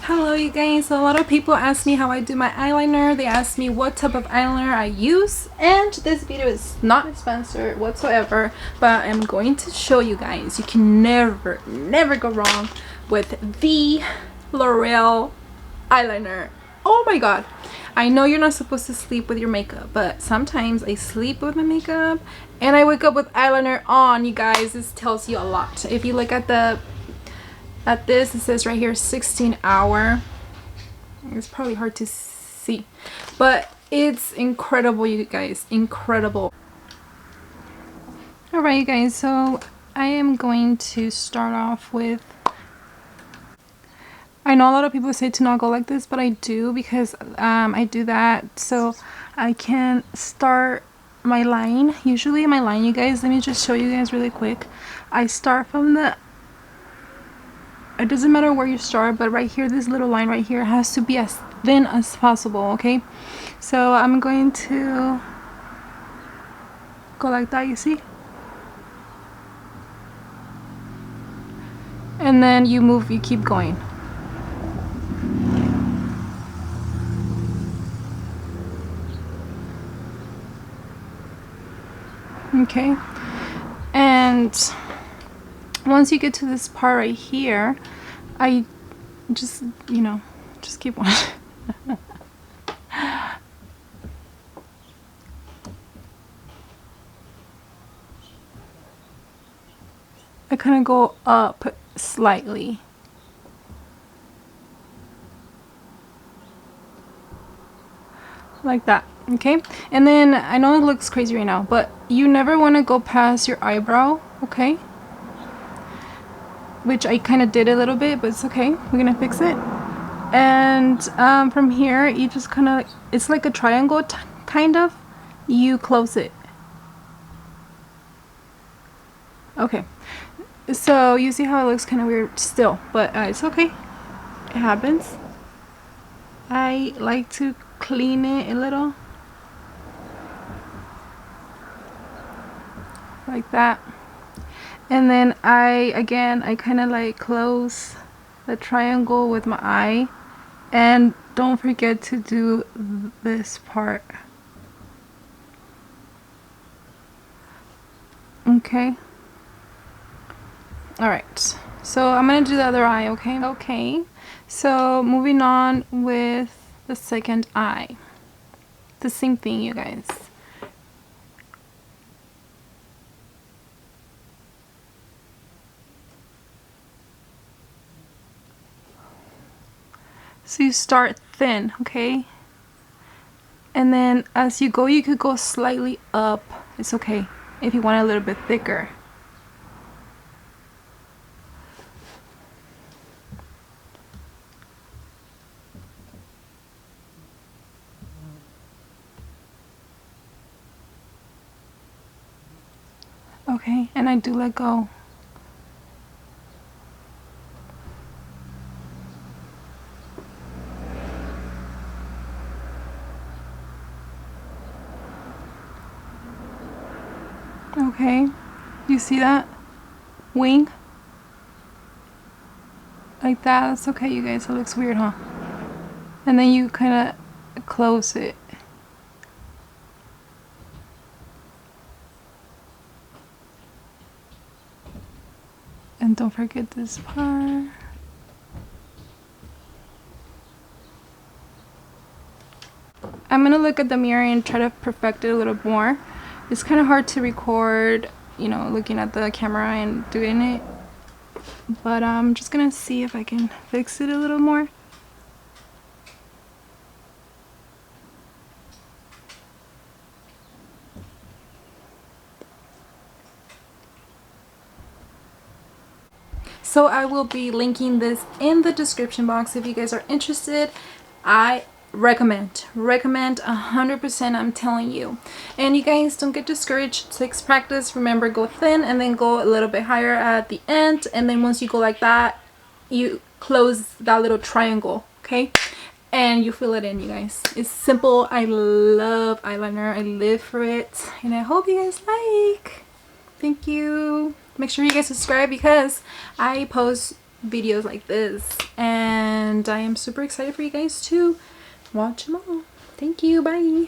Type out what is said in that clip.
Hello you guys, so a lot of people ask me how I do my eyeliner. They ask me what type of eyeliner I use, and this video is not sponsored whatsoever, but I'm going to show you guys. You can never go wrong with the L'Oreal eyeliner. Oh my god, I know you're not supposed to sleep with your makeup, but sometimes I sleep with my makeup and I wake up with eyeliner on. You guys, this tells you a lot. If you look at this, it says right here 16-hour. It's probably hard to see, but it's incredible, you guys, incredible. All right, you guys, so I am going to start off with, I know a lot of people say to not go like this, but I do, because I do that so I can start my line. Usually my line, you guys, let me just show you guys really quick. I start from the, it doesn't matter where you start, but right here, this little line right here has to be as thin as possible, okay? So I'm going to go like that, you see? And then you move, you keep going. Okay, and once you get to this part right here, I just, you know, just keep on. I kind of go up slightly. Like that, okay? And then, I know it looks crazy right now, but you never want to go past your eyebrow, okay? Which I kind of did a little bit, but it's okay. We're gonna fix it. And from here, you just kind of, it's like a triangle, kind of. You close it. Okay. So you see how it looks kind of weird still, but it's okay. It happens. I like to clean it a little. Like that. And then I kind of like close the triangle with my eye, and don't forget to do this part. Okay. Alright, so I'm gonna do the other eye, okay? Okay, so moving on with the second eye. The same thing, you guys. So you start thin, okay? And then as you go, you could go slightly up. It's okay if you want it a little bit thicker. Okay, and I do let go. Okay, you see that wing? Like that. That's okay, you guys. It looks weird, huh? And then you kind of close it. And don't forget this part. I'm gonna look at the mirror and try to perfect it a little more. It's kind of hard to record, you know, looking at the camera and doing it. But I'm just gonna see if I can fix it a little more. So I will be linking this in the description box if you guys are interested. I recommend 100%, I'm telling you. And you guys, don't get discouraged. Takes practice. Remember, go thin and then go a little bit higher at the end, and then once you go like that, you close that little triangle, okay? And you fill it in, you guys. It's simple. I love eyeliner. I live for it, and I hope you guys like. Thank you. Make sure you guys subscribe because I post videos like this, and and I am super excited for you guys to watch them all. Thank you. Bye.